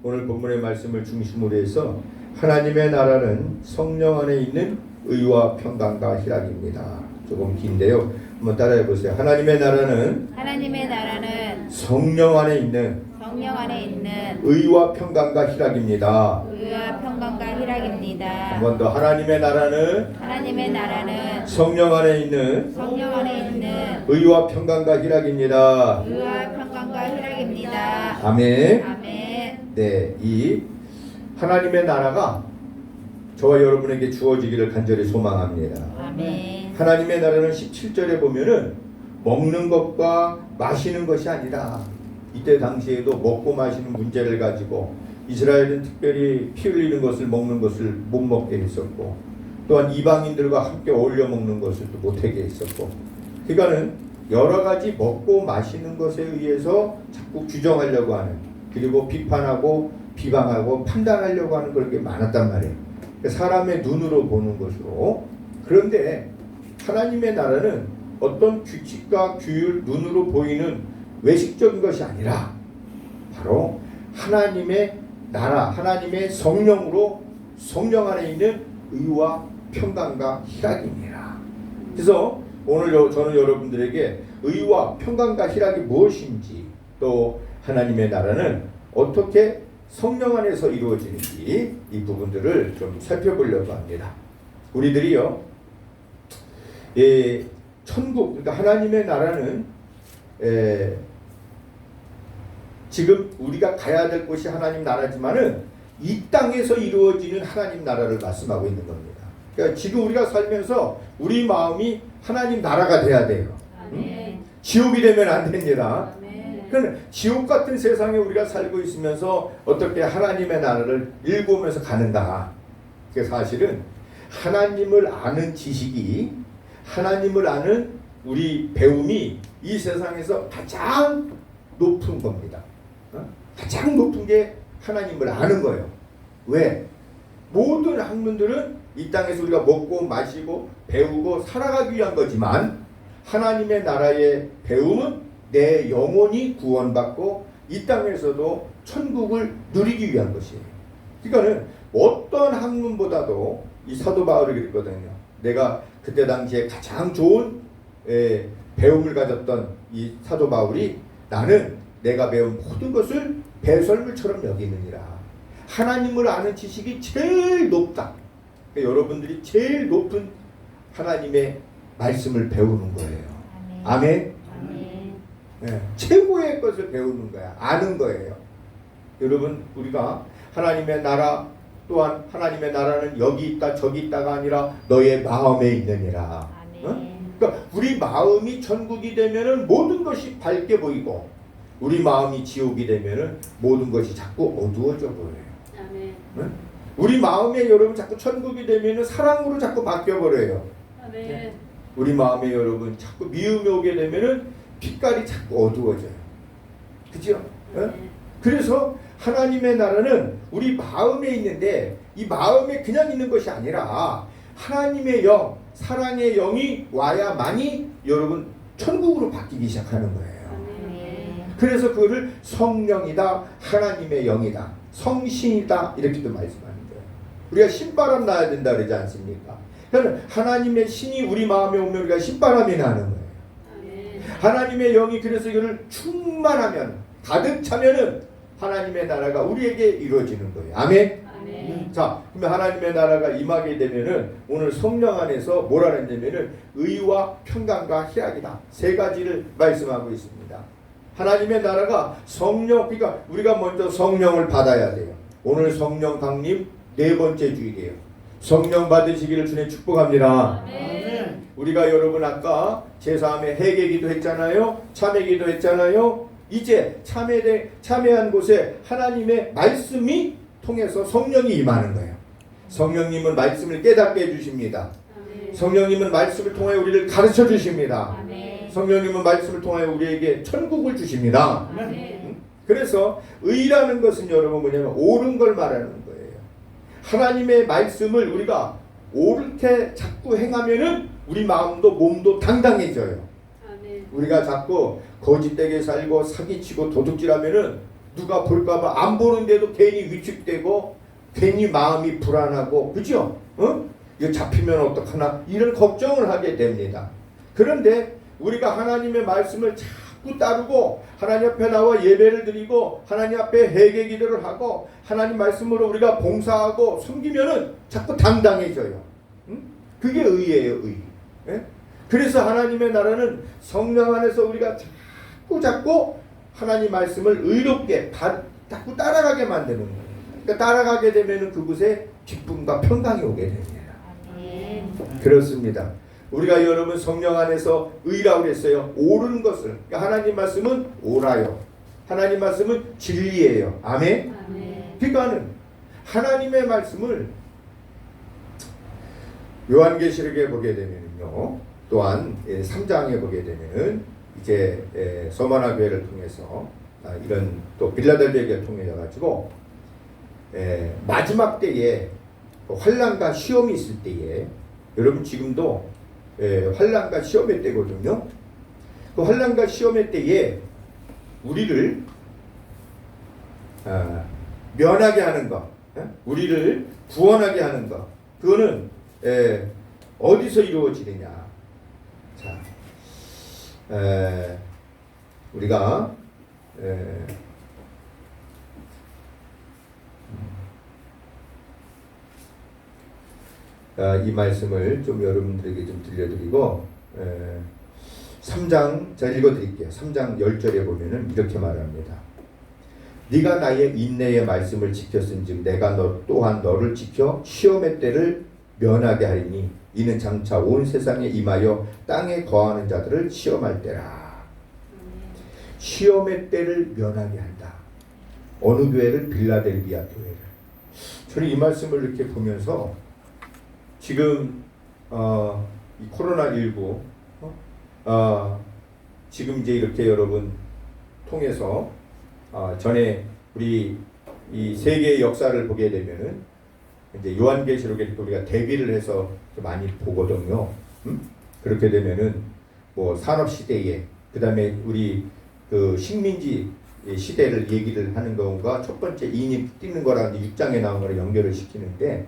오늘 본문의 말씀을 중심으로 해서 하나님의 나라는 성령 안에 있는 의와 평강과 희락입니다. 조금 긴데요. 한번 따라해 보세요. 하나님의 나라는 성령 안에 있는 의와 평강과 희락입니다. 한 번 더. 하나님의 나라는 성령 안에 있는 의와 평강과 희락입니다. 아멘. 네, 이 하나님의 나라가 저와 여러분에게 주어지기를 간절히 소망합니다. 아멘. 하나님의 나라는 17절에 보면은 먹는 것과 마시는 것이 아니라, 이때 당시에도 먹고 마시는 문제를 가지고 이스라엘은 특별히 피 흘리는 것을 먹는 것을 못 먹게 했었고, 또한 이방인들과 함께 어울려 먹는 것을 또 못하게 했었고, 그러니까는 여러 가지 먹고 마시는 것에 의해서 자꾸 규정하려고 하는, 그리고 비판하고 비방하고 판단하려고 하는 그런 게 많았단 말이에요. 사람의 눈으로 보는 것으로. 그런데 하나님의 나라는 어떤 규칙과 규율, 눈으로 보이는 외식적인 것이 아니라 바로 하나님의 나라, 하나님의 성령으로, 성령 안에 있는 의와 평강과 희락입니다. 그래서 오늘 저는 여러분들에게 의와 평강과 희락이 무엇인지, 또 하나님의 나라는 어떻게 성령 안에서 이루어지는지, 이 부분들을 좀 살펴보려고 합니다. 우리들이요, 천국, 그러니까 하나님의 나라는 지금 우리가 가야 될 곳이 하나님 나라지만은 이 땅에서 이루어지는 하나님 나라를 말씀하고 있는 겁니다. 그러니까 지금 우리가 살면서 우리 마음이 하나님 나라가 돼야 돼요. 응? 지옥이 되면 안 됩니다. 그러니까 지옥 같은 세상에 우리가 살고 있으면서 어떻게 하나님의 나라를 일구면서 가는가? 그 사실은 하나님을 아는 지식이, 하나님을 아는 우리 배움이 이 세상에서 가장 높은 겁니다. 가장 높은 게 하나님을 아는 거예요. 왜? 모든 학문들은 이 땅에서 우리가 먹고 마시고 배우고 살아가기 위한 거지만, 하나님의 나라의 배움은 내 영혼이 구원받고 이 땅에서도 천국을 누리기 위한 것이에요. 그러니까는 어떤 학문보다도 이 사도 바울이 그랬거든요. 내가 그때 당시에 가장 좋은 배움을 가졌던 이 사도 바울이, 나는 내가 배운 모든 것을 배설물처럼 여기느니라. 하나님을 아는 지식이 제일 높다. 그러니까 여러분들이 제일 높은 하나님의 말씀을 배우는 거예요. 아멘. 네, 최고의 것을 배우는 거야. 아는 거예요. 여러분, 우리가 하나님의 나라, 또한 하나님의 나라는 여기 있다 저기 있다가 아니라 너의 마음에 있느니라. 그러니까 우리 마음이 천국이 되면은 모든 것이 밝게 보이고, 우리 마음이 지옥이 되면은 모든 것이 자꾸 어두워져 보여요. 아멘. 네? 우리 마음에 여러분 자꾸 천국이 되면은 사랑으로 자꾸 바뀌어 버려요. 아멘. 네? 우리 마음에 여러분 자꾸 미움이 오게 되면은 빛깔이 자꾸 어두워져요. 그죠? 네? 그래서 하나님의 나라는 우리 마음에 있는데, 이 마음에 그냥 있는 것이 아니라 하나님의 영, 사랑의 영이 와야만이 여러분 천국으로 바뀌기 시작하는 거예요. 그래서 그거를 성령이다, 하나님의 영이다, 성신이다, 이렇게도 말씀하는 거예요. 우리가 신바람 나야 된다 그러지 않습니까? 그러니까 하나님의 신이 우리 마음에 오면 우리가 신바람이 나는 거예요. 하나님의 영이 그래서 이거를 충만하면, 가득 차면은 하나님의 나라가 우리에게 이루어지는 거예요. 아멘. 자, 그러면 하나님의 나라가 임하게 되면은 오늘 성령 안에서 뭐라 했냐면은 의와 평강과 희락이다. 세 가지를 말씀하고 있습니다. 하나님의 나라가 성령, 그러니까 우리가 먼저 성령을 받아야 돼요. 오늘 성령 강림 4번째 주일이에요. 성령 받으시기를 주님 축복합니다. 아멘. 우리가 여러분 아까 제3회 회개기도 했잖아요. 참회기도 했잖아요. 이제 참회한 곳에 하나님의 말씀이 통해서 성령이 임하는 거예요. 성령님은 말씀을 깨닫게 해주십니다. 성령님은 말씀을 통해 우리를 가르쳐 주십니다. 성령님은 말씀을 통해 우리에게 천국을 주십니다. 그래서 의라는 것은 여러분 뭐냐면 옳은 걸 말하는 거예요. 하나님의 말씀을 우리가 옳게 자꾸 행하면은 우리 마음도 몸도 당당해져요. 우리가 자꾸 거짓되게 살고 사기치고 도둑질하면은 누가 볼까봐 안 보는데도 괜히 위축되고 괜히 마음이 불안하고 그죠? 이거 잡히면 어떡하나 이런 걱정을 하게 됩니다. 그런데 우리가 하나님의 말씀을 자꾸 따르고 하나님 앞에 나와 예배를 드리고 하나님 앞에 회개 기도를 하고 하나님 말씀으로 우리가 봉사하고 섬기면은 자꾸 당당해져요. 그게 의예요, 의. 예? 그래서 하나님의 나라는 성령 안에서 우리가 자꾸 하나님 말씀을 의롭게 자꾸 따라가게 만드는 거예요. 그러니까 따라가게 되면은 그곳에 기쁨과 평강이 오게 됩니다. 그렇습니다. 우리가 여러분 성령 안에서 의라고 했어요. 옳은 것을. 그러니까 하나님 말씀은 옳아요. 하나님 말씀은 진리예요. 아멘. 그러니까는 하나님의 말씀을 요한계시록에 보게 되면요. 또한 3장에 보게 되면은 이제 서머나 교회를 통해서 이런 또 빌라델비아 교회를 통해 가지고 마지막 때에 환난과 시험이 있을 때에 여러분 지금도 환난과 시험의 때거든요. 그 환난과 시험의 때에 우리를 면하게 하는 것, 우리를 구원하게 하는 것, 그거는 어디서 이루어지느냐? 자, 우리가 이 말씀을 좀 여러분들에게 좀 들려드리고 3장 제가 읽어드릴게요. 3장 10절에 보면은 이렇게 말합니다. 네가 나의 인내의 말씀을 지켰은즉 내가 너 또한 너를 지켜 시험의 때를 면하게 하리니 이는 장차 온 세상에 임하여 땅에 거하는 자들을 시험할 때라. 시험의 때를 면하게 한다. 어느 교회를? 빌라델비아 교회를. 저는 이 말씀을 이렇게 보면서 지금 이 코로나19 지금 이제 이렇게 여러분 통해서 전에 우리 이 세계의 역사를 보게 되면은 이제 요한계시록에 우리가 대비를 해서 많이 보거든요. 그렇게 되면은 뭐 산업 시대에 그다음에 우리 그 식민지 시대를 얘기를 하는 경우가 첫 번째 인이 뛰는 거랑 6장에 나온 거를 연결을 시키는데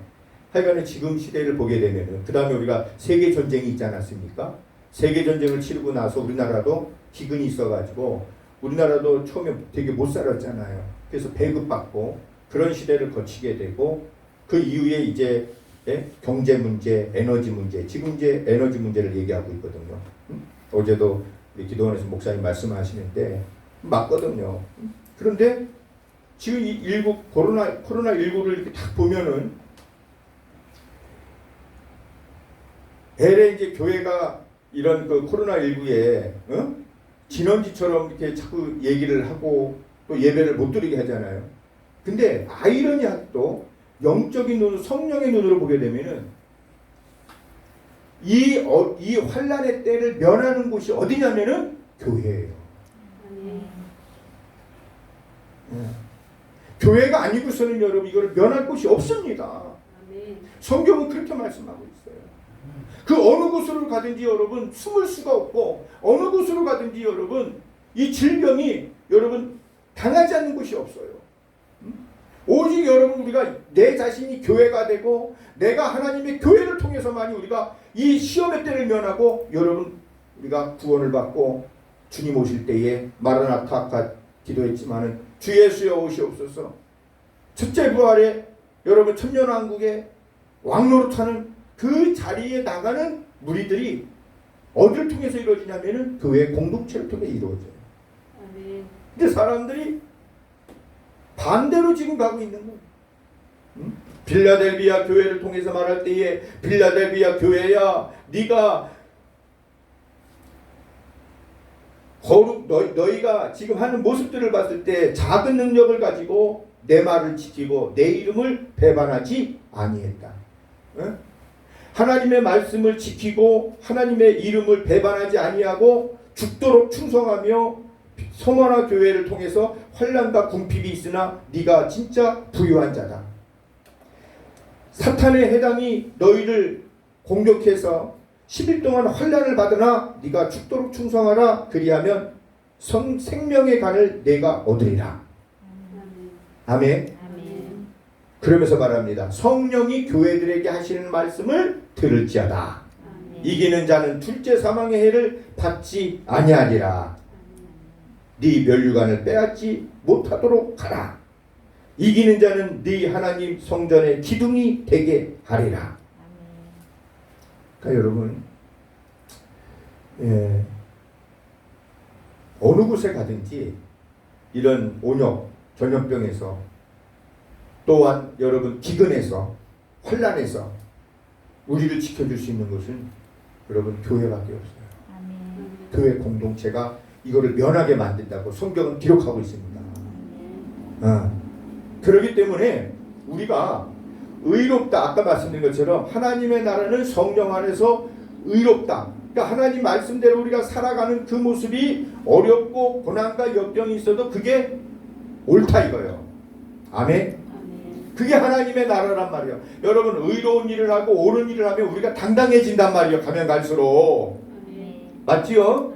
하여간에 지금 시대를 보게 되면은 그 다음에 우리가 세계 전쟁이 있지 않았습니까? 세계 전쟁을 치르고 나서 우리나라도 기근이 있어가지고 우리나라도 처음에 되게 못 살았잖아요. 그래서 배급받고 그런 시대를 거치게 되고 그 이후에 이제 경제 문제, 에너지 문제, 지금 이제 에너지 문제를 얘기하고 있거든요. 어제도 우리 기도원에서 목사님 말씀하시는데 맞거든요. 그런데 지금 이 코로나19를 이렇게 딱 보면은 에레 이제 교회가 이런 그 코로나19에 진원지처럼 이렇게 자꾸 얘기를 하고 또 예배를 못 드리게 하잖아요. 근데 아이러니하게도 영적인 눈으로 성령의 눈으로 보게 되면은 이 환난의 때를 면하는 곳이 어디냐면은 교회예요. 교회가 아니고서는 여러분 이거를 면할 곳이 없습니다. 성경은 그렇게 말씀하고 있어요. 그 어느 곳으로 가든지 여러분 숨을 수가 없고 어느 곳으로 가든지 여러분 이 질병이 여러분 당하지 않는 곳이 없어요. 오직 여러분 우리가 내 자신이 교회가 되고 내가 하나님의 교회를 통해서만이 우리가 이 시험의 때를 면하고 여러분 우리가 구원을 받고 주님 오실 때에 마라나타 아까 기도했지만은 주 예수여 오시옵소서. 첫째 부활에 여러분 천년왕국에 왕노릇하는 그 자리에 나가는 무리들이 어디를 통해서 이루어지냐면은 교회 공동체를 통해 이루어져요. 근데 사람들이 반대로 지금 가고 있는 거예요. 빌라델비아 교회를 통해서 말할 때에 빌라델비아 교회야 네가 너희가 지금 하는 모습들을 봤을 때 작은 능력을 가지고 내 말을 지키고 내 이름을 배반하지 아니했다. 하나님의 말씀을 지키고 하나님의 이름을 배반하지 아니하고 죽도록 충성하며 서머나 교회를 통해서 환난과 궁핍이 있으나 네가 진짜 부유한 자다. 사탄의 해당이 너희를 공격해서 10일 동안 환난을 받으나 네가 죽도록 충성하라. 그리하면 생명의 간을 내가 얻으리라. 아멘. 아멘. 그러면서 말합니다. 성령이 교회들에게 하시는 말씀을 들을지어다. 아멘. 이기는 자는 둘째 사망의 해를 받지 아니하리라. 네 멸류관을 빼앗지 못하도록 하라. 이기는 자는 네 하나님 성전의 기둥이 되게 하리라. 그러니까 여러분, 어느 곳에 가든지 이런 온역, 전염병에서 또한 여러분 기근에서 환난에서 우리를 지켜줄 수 있는 것은 여러분 교회밖에 없어요. 아멘. 교회 공동체가 이거를 면하게 만든다고 성경은 기록하고 있습니다. 그렇기 때문에 우리가 의롭다, 아까 말씀드린 것처럼 하나님의 나라는 성령 안에서 의롭다. 그러니까 하나님 말씀대로 우리가 살아가는 그 모습이 어렵고 고난과 역경이 있어도 그게 옳다 이거예요. 아멘. 그게 하나님의 나라란 말이에요. 여러분, 의로운 일을 하고 옳은 일을 하면 우리가 당당해진단 말이에요. 가면 갈수록. 맞지요?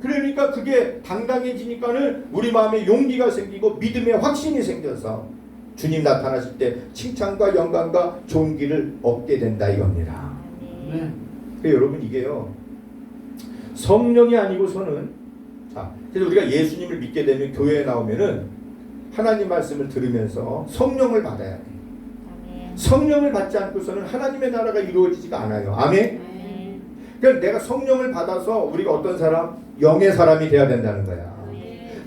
그러니까 그게 당당해지니까는 우리 마음에 용기가 생기고 믿음의 확신이 생겨서 주님 나타나실 때 칭찬과 영광과 존귀를 얻게 된다 이겁니다. 여러분, 이게요, 성령이 아니고서는, 자, 그래서 우리가 예수님을 믿게 되면 교회에 나오면은 하나님 말씀을 들으면서 성령을 받아야 돼. 성령을 받지 않고서는 하나님의 나라가 이루어지지가 않아요. 아멘. 그러니까 내가 성령을 받아서 우리가 어떤 사람? 영의 사람이 돼야 된다는 거야.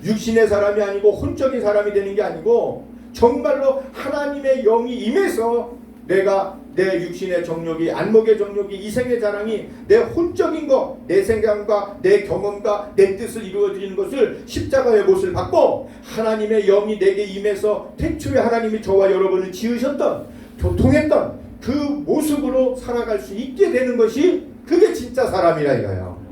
육신의 사람이 아니고 혼적인 사람이 되는 게 아니고 정말로 하나님의 영이 임해서 내가 내 육신의 정욕이, 안목의 정욕이, 이생의 자랑이 내 혼적인 거, 내 생각과 내 경험과 내 뜻을 이루어지는 것을 십자가의 못을 받고 하나님의 영이 내게 임해서 태초에 하나님이 저와 여러분을 지으셨던, 교통했던 그 모습으로 살아갈 수 있게 되는 것이 그게 진짜 사람이라 이거예요.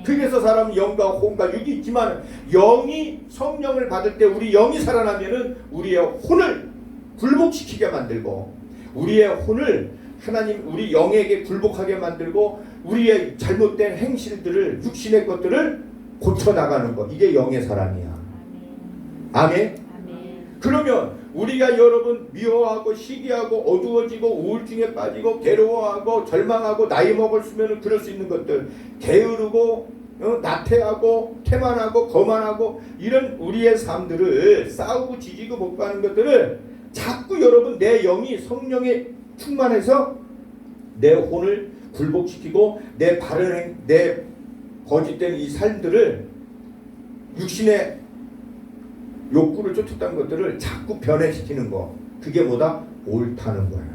그래서 사람은 영과 혼과 육이 있지만 영이 성령을 받을 때 우리 영이 살아나면은 우리의 혼을 굴복시키게 만들고 우리의 혼을 하나님 우리 영에게 굴복하게 만들고 우리의 잘못된 행실들을 육신의 것들을 고쳐나가는 것, 이게 영의 사람이야. 아멘. 그러면 우리가 여러분 미워하고 시기하고 어두워지고 우울증에 빠지고 괴로워하고 절망하고 나이 먹었으면 그럴 수 있는 것들, 게으르고 나태하고 태만하고 거만하고 이런 우리의 삶들을 싸우고 지지고 복구하는 것들을 자꾸 여러분 내 영이 성령에 충만해서 내 혼을 굴복시키고 내 바른 내 거짓된 이 삶들을 육신의 욕구를 쫓았다는 것들을 자꾸 변해시키는 거, 그게 뭐다? 옳다는 거예요.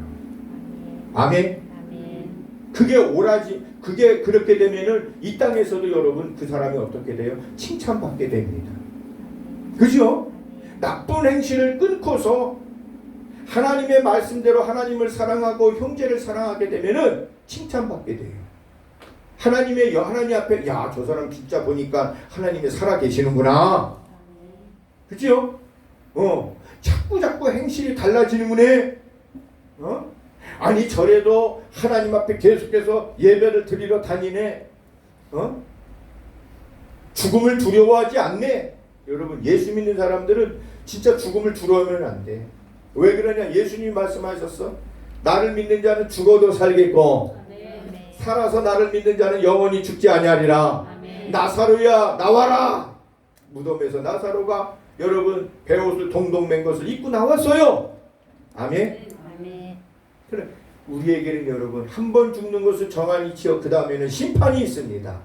아멘. 그게 옳아지, 그게 그렇게 되면은 이 땅에서도 여러분 그 사람이 어떻게 돼요? 칭찬받게 됩니다. 그죠? 나쁜 행실을 끊고서 하나님의 말씀대로 하나님을 사랑하고 형제를 사랑하게 되면은 칭찬받게 돼요. 하나님 앞에, 야, 저 사람 진짜 보니까 하나님이 살아 계시는구나. 그죠? 자꾸 행실이 달라지는구나. 아니, 저래도 하나님 앞에 계속해서 예배를 드리러 다니네. 죽음을 두려워하지 않네. 여러분, 예수 믿는 사람들은 진짜 죽음을 두려워하면 안 돼. 왜 그러냐? 예수님이 말씀하셨어. 나를 믿는 자는 죽어도 살겠고 살아서 나를 믿는 자는 영원히 죽지 아니하리라. 나사로야, 나와라. 무덤에서 나사로가 여러분 베옷을 동동 맨 것을 입고 나왔어요. 아멘. 그래, 우리에게는 여러분 한 번 죽는 것은 정한 이치요 그 다음에는 심판이 있습니다.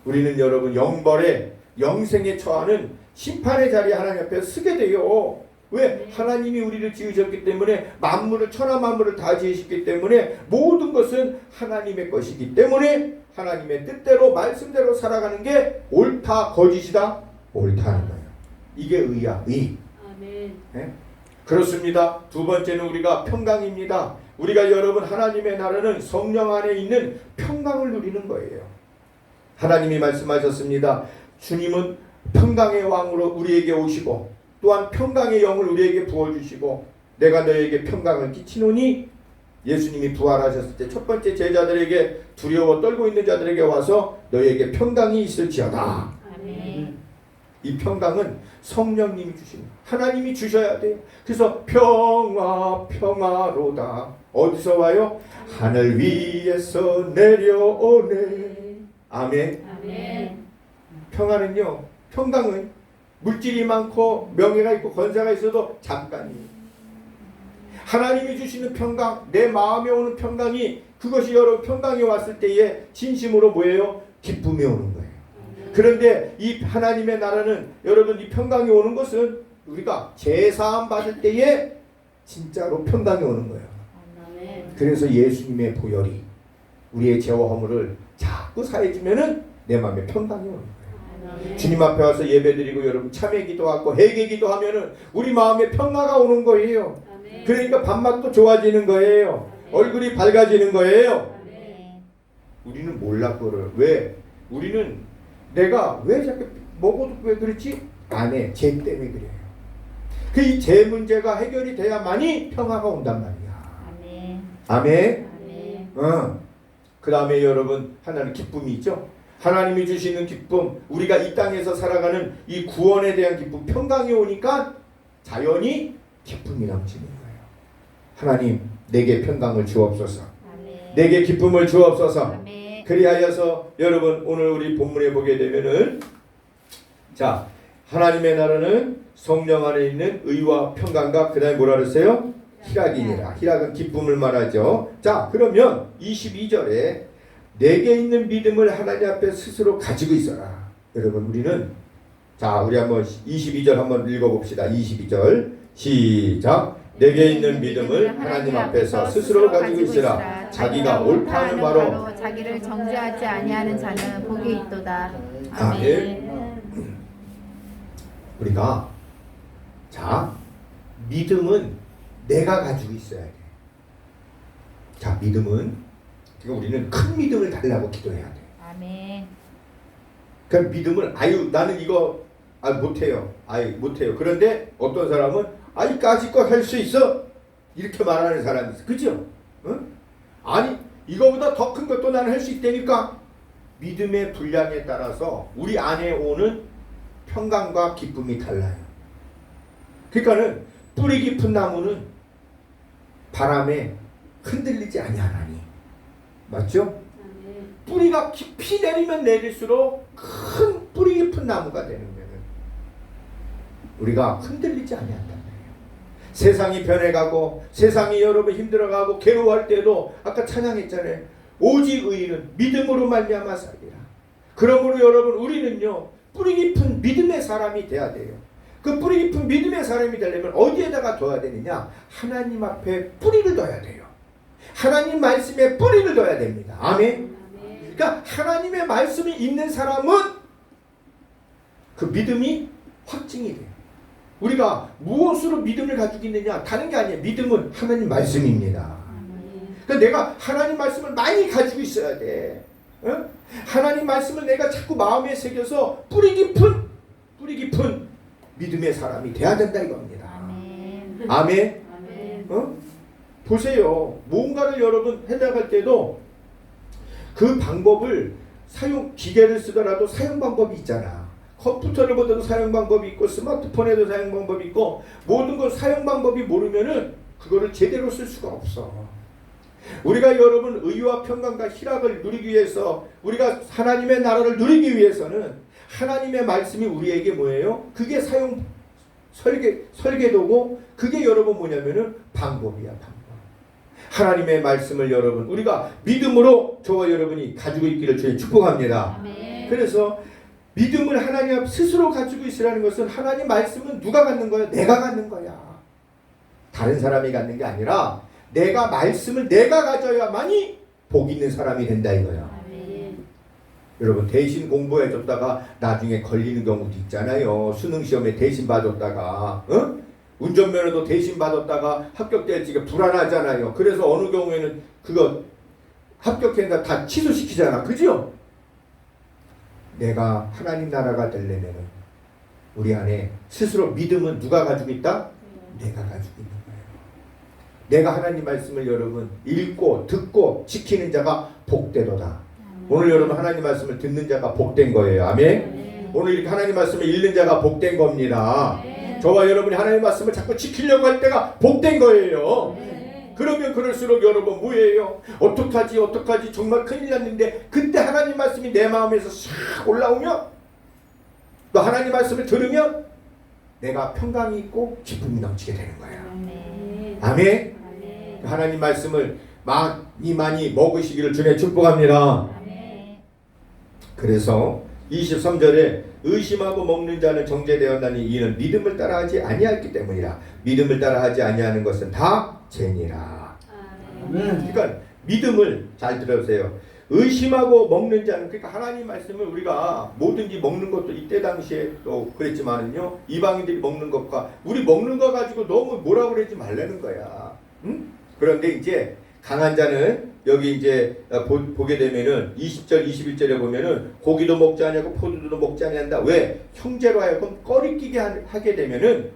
우리는 여러분 영벌에 영생에 처하는 심판의 자리에 하나님 앞에 서게 돼요. 왜? 하나님이 우리를 지으셨기 때문에 만물을, 천하 만물을 다 지으셨기 때문에 모든 것은 하나님의 것이기 때문에 하나님의 뜻대로 말씀대로 살아가는 게 옳다 거짓이다? 옳다는 거예요. 이게 의야, 의. 아멘. 네? 그렇습니다. 두 번째는 우리가 평강입니다. 우리가 여러분 하나님의 나라는 성령 안에 있는 평강을 누리는 거예요. 하나님이 말씀하셨습니다. 주님은 평강의 왕으로 우리에게 오시고 또한 평강의 영을 우리에게 부어주시고 내가 너에게 평강을 끼치노니, 예수님이 부활하셨을 때 첫 번째 제자들에게 두려워 떨고 있는 자들에게 와서 너에게 평강이 있을지어다. 아멘. 이 평강은 성령님이 주시는, 하나님이 주셔야 돼요. 그래서 평화 평화로다. 어디서 와요? 하늘 위에서 내려오네. 아멘. 아멘. 평화는요, 평강은 물질이 많고 명예가 있고 권세가 있어도 잠깐이에요. 하나님이 주시는 평강, 내 마음에 오는 평강이, 그것이 여러분 평강이 왔을 때에 진심으로 뭐예요? 기쁨이 오는 거예요. 그런데 이 하나님의 나라는, 여러분, 이 평강이 오는 것은 우리가 제사함 받을 때에 진짜로 평강이 오는 거예요. 그래서 예수님의 보혈이 우리의 죄와 허물을 자꾸 사해주면은 내 마음에 평강이 오는 거예요. 주님 앞에 와서 예배드리고 여러분 참회 기도하고 회개 기도하면은 우리 마음에 평화가 오는 거예요. 그러니까 밥맛도 좋아지는 거예요. 얼굴이 밝아지는 거예요. 우리는 몰라 그거를. 왜? 우리는 내가 왜 자꾸 먹어도 왜 그렇지? 안 해. 죄 때문에 그래요. 그 이 죄 문제가 해결이 돼야만이 평화가 온단 말이야. 아멘. 그 다음에 여러분 하나는 기쁨이 있죠. 하나님이 주시는 기쁨, 우리가 이 땅에서 살아가는 이 구원에 대한 기쁨, 평강이 오니까 자연히 기쁨이 넘치는 거예요. 하나님 내게 평강을 주옵소서. 아멘. 내게 기쁨을 주옵소서. 아멘. 그리하여서 여러분 오늘 우리 본문에 보게 되면은, 자, 하나님의 나라는 성령 안에 있는 의와 평강과 그 다음에 뭐라 그랬어요? 희락이니라. 희락은 기쁨을 말하죠. 자, 그러면 22절에 내게 있는 믿음을 하나님 앞에 스스로 가지고 있어라. 여러분 우리는, 자, 우리 한번 22절 한번 읽어봅시다. 22절 시작. 내게 있는 믿음을 하나님 앞에서 스스로 가지고 있으라. 자기가 옳다는 바로 자기를 정죄하지 아니하는 자는 복이 있도다. 아멘. 우리가, 자, 믿음은 내가 가지고 있어야 돼. 자, 믿음은, 그러니까 우리는 큰 믿음을 달라고 기도해야 돼. 아멘. 그러니까 믿음을, 아유 나는 이거 못해요. 못해요. 그런데 어떤 사람은 이까짓 거 할 수 있어, 이렇게 말하는 사람이 있어. 그죠? 응? 아니 이거보다 더 큰 것도 나는 할 수 있다니까. 믿음의 분량에 따라서 우리 안에 오는 평강과 기쁨이 달라요. 그러니까는 뿌리 깊은 나무는 바람에 흔들리지 아니하나니, 맞죠? 뿌리가 깊이 내리면 내릴수록 큰 뿌리 깊은 나무가 되는 거예요. 우리가 흔들리지 아니한단 말이에요. 세상이 변해가고 세상이 여러분 힘들어가고 괴로워할 때도 아까 찬양했잖아요. 오직 의인은 믿음으로 말미암아 살리라. 그러므로 여러분 우리는요 뿌리 깊은 믿음의 사람이 돼야 돼요. 그 뿌리 깊은 믿음의 사람이 되려면 어디에다가 둬야 되느냐? 하나님 앞에 뿌리를 둬야 돼요. 하나님 말씀에 뿌리를 둬야 됩니다. 아멘. 그러니까 하나님의 말씀이 있는 사람은 그 믿음이 확증이 돼요. 우리가 무엇으로 믿음을 가지고 있느냐? 다른 게 아니에요. 믿음은 하나님 말씀입니다. 그러니까 내가 하나님 말씀을 많이 가지고 있어야 돼. 어? 하나님 말씀을 내가 자꾸 마음에 새겨서 뿌리 깊은 믿음의 사람이 돼야 된다 이겁니다. 아멘. 아멘. 아멘. 보세요. 뭔가를 여러분 해나갈 때도 그 방법을 기계를 쓰더라도 사용 방법이 있잖아. 컴퓨터를 보더라도 사용 방법이 있고 스마트폰에도 사용 방법이 있고 모든 걸 사용 방법이 모르면은 그거를 제대로 쓸 수가 없어. 우리가 여러분 의와 평강과 희락을 누리기 위해서, 우리가 하나님의 나라를 누리기 위해서는 하나님의 말씀이 우리에게 뭐예요? 그게 설계도고 그게 여러분 뭐냐면은 방법이야, 방법. 하나님의 말씀을 여러분 우리가 믿음으로 저와 여러분이 가지고 있기를 주님 축복합니다. 아멘. 그래서 믿음을 하나님 앞 스스로 가지고 있으라는 것은 하나님 말씀은 누가 갖는 거야? 내가 갖는 거야. 다른 사람이 갖는 게 아니라 내가 말씀을 내가 가져야만이 복 있는 사람이 된다 이거야. 아멘. 여러분 대신 공부해줬다가 나중에 걸리는 경우도 있잖아요. 수능시험에 대신 봐줬다가 운전면허도 대신 받았다가 합격될지가 불안하잖아요. 그래서 어느 경우에는 그거 합격했다 다 취소시키잖아. 그죠? 내가 하나님 나라가 되려면 우리 안에 스스로 믿음은 누가 가지고 있다? 내가 가지고 있는 거예요. 내가 하나님 말씀을 여러분 읽고 듣고 지키는 자가 복되도다. 오늘 여러분 하나님 말씀을 듣는 자가 복된 거예요. 아멘. 오늘 이렇게 하나님 말씀을 읽는 자가 복된 겁니다. 저와 여러분이 하나님 말씀을 자꾸 지키려고 할 때가 복된 거예요. 그러면 그럴수록 여러분 뭐예요? 어떡하지 정말 큰일 났는데 그때 하나님 말씀이 내 마음에서 싹 올라오면 또 하나님 말씀을 들으면 내가 평강이 있고 기쁨이 넘치게 되는 거예요. 아멘. 하나님 말씀을 많이 먹으시기를 주님 축복합니다. 그래서 23절에 의심하고 먹는 자는 정죄되었나니 이는 믿음을 따라하지 아니하기 때문이라. 믿음을 따라하지 아니하는 것은 다 죄니라. 그러니까 믿음을 잘 들으세요. 의심하고 먹는 자는, 그러니까 하나님 말씀을 우리가 뭐든지 먹는 것도 이때 당시에 또 그랬지만은요, 이방인들이 먹는 것과 우리 먹는 거 가지고 너무 뭐라고 그러지 말라는 거야. 응? 그런데 이제 강한 자는 여기 이제 보게 되면은 20절 21절에 보면은 고기도 먹지 아니하고 포도도 먹지 아니한다. 왜? 형제로 하여금 꺼리끼게 하게 되면은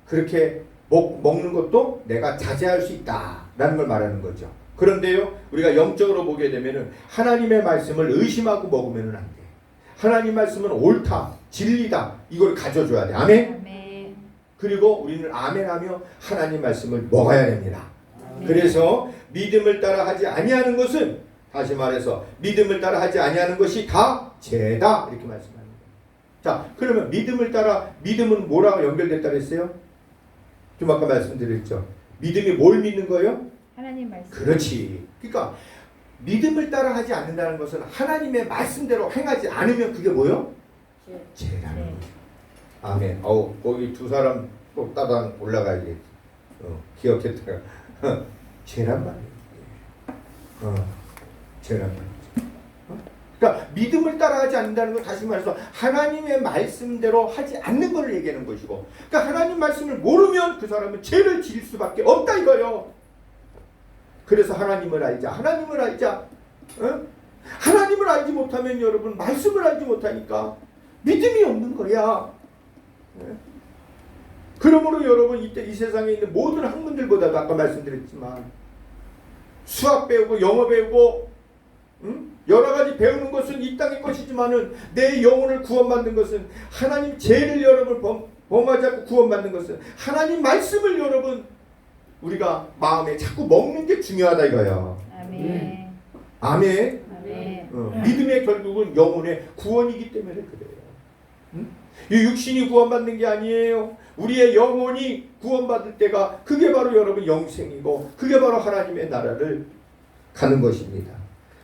그렇게 먹는 것도 내가 자제할 수 있다라는 걸 말하는 거죠. 그런데요, 우리가 영적으로 보게 되면은 하나님의 말씀을 의심하고 먹으면은 안 돼. 하나님 말씀은 옳다, 진리다, 이걸 가져줘야 돼. 아멘. 그리고 우리는 아멘하며 하나님 말씀을 먹어야 됩니다. 그래서 믿음을 따라 하지 아니하는 것은, 다시 말해서 믿음을 따라 하지 아니하는 것이 다 죄다, 이렇게 말씀합니다. 자, 그러면 믿음은 뭐라고 연결됐다 그랬어요? 좀 아까 말씀드렸죠. 믿음이 뭘 믿는 거예요? 하나님 말씀. 그렇지. 그러니까 믿음을 따라 하지 않는다는 것은 하나님의 말씀대로 행하지 않으면 그게 뭐요? 죄라는 거죠. 아멘. 거기 두 사람 꼭 따당 올라가야지. 기억했다가 죄란 말이에요. 죄란 말이죠. 그러니까 믿음을 따라하지 않는다는 건 다시 말해서 하나님의 말씀대로 하지 않는 걸 얘기하는 것이고, 그러니까 하나님 말씀을 모르면 그 사람은 죄를 지을 수밖에 없다 이거요. 그래서 하나님을 알자. 하나님을 알지 못하면 여러분 말씀을 알지 못하니까 믿음이 없는 거야. 그러므로 여러분 이때 이 세상에 있는 모든 학문들보다도 아까 말씀드렸지만 수학 배우고 영어 배우고 여러 가지 배우는 것은 이 땅의 것이지만은 내 영혼을 구원받는 것은, 하나님 죄를 여러분 범하지 않고 구원받는 것은 하나님 말씀을 여러분 우리가 마음에 자꾸 먹는 게 중요하다 이거야. 아멘. 아멘. 아멘. 믿음의 결국은 영혼의 구원이기 때문에 그래요. 이 육신이 구원받는 게 아니에요. 우리의 영혼이 구원받을 때가 그게 바로 여러분 영생이고 그게 바로 하나님의 나라를 가는 것입니다.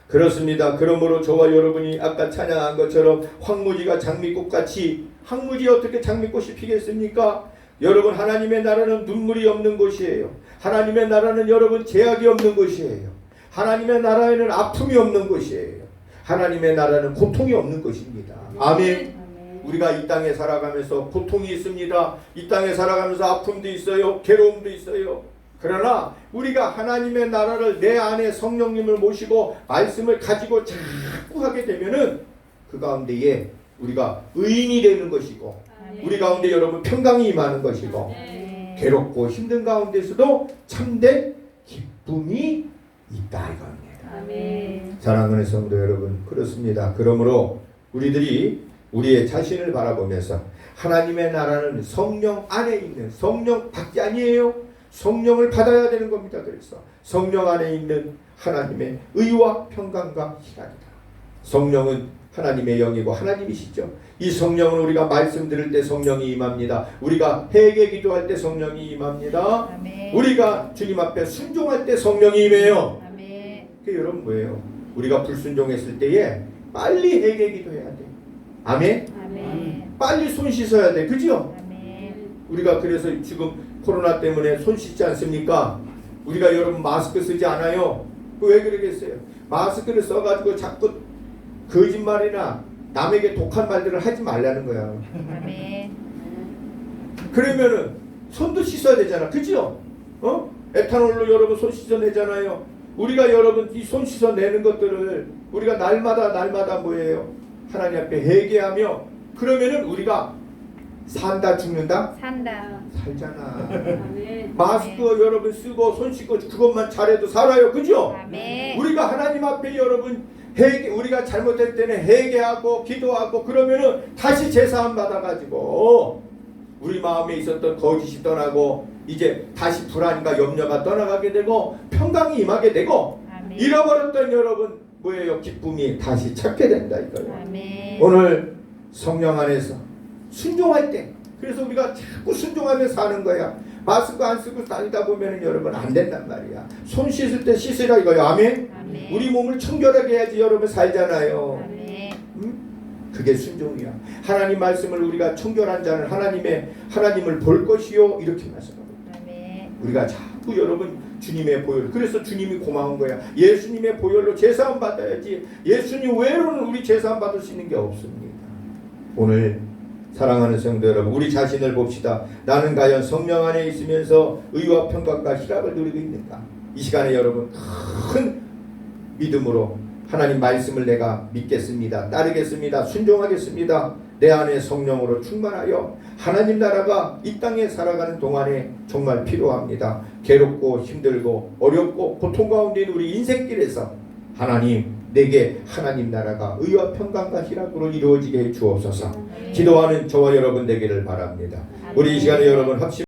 그렇습니다. 그러므로 저와 여러분이 아까 찬양한 것처럼 황무지가 장미꽃같이, 황무지 어떻게 장미꽃이 피겠습니까? 여러분 하나님의 나라는 눈물이 없는 곳이에요. 하나님의 나라는 여러분 제약이 없는 곳이에요. 하나님의 나라에는 아픔이 없는 곳이에요. 하나님의 나라는 고통이 없는 것입니다. 아멘. 우리가 이 땅에 살아가면서 고통이 있습니다. 이 땅에 살아가면서 아픔도 있어요. 괴로움도 있어요. 그러나 우리가 하나님의 나라를 내 안에 성령님을 모시고 말씀을 가지고 자꾸 하게 되면은 그 가운데에 우리가 의인이 되는 것이고, 우리 가운데 여러분 평강이 임하는 것이고, 괴롭고 힘든 가운데서도 참된 기쁨이 있다 이겁니다. 사랑하는 성도 여러분, 그렇습니다. 그러므로 우리들이 우리의 자신을 바라보면서 하나님의 나라는 성령 안에 있는, 성령 밖이 아니에요. 성령을 받아야 되는 겁니다. 그래서 성령 안에 있는 하나님의 의와 평강과 희락이다. 성령은 하나님의 영이고 하나님이시죠. 이 성령은 우리가 말씀 들을 때 성령이 임합니다. 우리가 회개 기도할 때 성령이 임합니다. 아멘. 우리가 주님 앞에 순종할 때 성령이 임해요. 아멘. 그게 여러분 뭐예요? 우리가 불순종했을 때에 빨리 회개 기도해야 돼. 아멘. 아멘. 빨리 손 씻어야 돼. 그죠? 아멘. 우리가 그래서 지금 코로나 때문에 손 씻지 않습니까? 우리가 여러분 마스크 쓰지 않아요. 왜 그러겠어요? 마스크를 써가지고 자꾸 거짓말이나 남에게 독한 말들을 하지 말라는 거야. 아멘. 그러면은 손도 씻어야 되잖아. 그죠? 에탄올로 여러분 손 씻어내잖아요. 우리가 여러분 이 손 씻어내는 것들을 우리가 날마다 뭐예요? 하나님 앞에 회개하며, 그러면은 우리가 산다 죽는다? 산다. 살잖아. 마스크 여러분 쓰고 손 씻고 그것만 잘해도 살아요. 그죠? 아멘. 우리가 하나님 앞에 여러분 우리가 잘못될 때는 회개하고 기도하고 그러면은 다시 제사함 받아가지고 우리 마음에 있었던 거짓이 떠나고 이제 다시 불안과 염려가 떠나가게 되고 평강이 임하게 되고 아멘. 잃어버렸던 여러분 뭐예요? 기쁨이 다시 찾게 된다 이거예요. 아멘. 오늘 성령 안에서 순종할 때 그래서 우리가 자꾸 순종하며 사는 거야. 마스크 안 쓰고 다니다 보면은 여러분 안 된단 말이야. 손 씻을 때 씻으라 이거야. 아멘. 아멘. 우리 몸을 청결하게 해야지 여러분 살잖아요. 아멘. 그게 순종이야. 하나님 말씀을 우리가 청결한 자는 하나님을 볼 것이요 이렇게 말씀하고 아멘. 우리가 자꾸 여러분 주님의 보혈 그래서 주님이 고마운 거야. 예수님의 보혈로 제사함 받아야지. 예수님 외로는 우리 제사함 받을 수 있는 게 없습니다. 오늘 사랑하는 성도 여러분 우리 자신을 봅시다. 나는 과연 성령 안에 있으면서 의와 평강과 희락을 누리고 있는가? 이 시간에 여러분 큰 믿음으로 하나님 말씀을 내가 믿겠습니다. 따르겠습니다. 순종하겠습니다. 내 안에 성령으로 충만하여 하나님 나라가 이 땅에 살아가는 동안에 정말 필요합니다. 괴롭고 힘들고 어렵고 고통 가운데 있는 우리 인생길에서 하나님 내게 하나님 나라가 의와 평강과 희락으로 이루어지게 해 주옵소서. 기도하는 저와 여러분 되기를 바랍니다. 우리 이 시간에 여러분 합심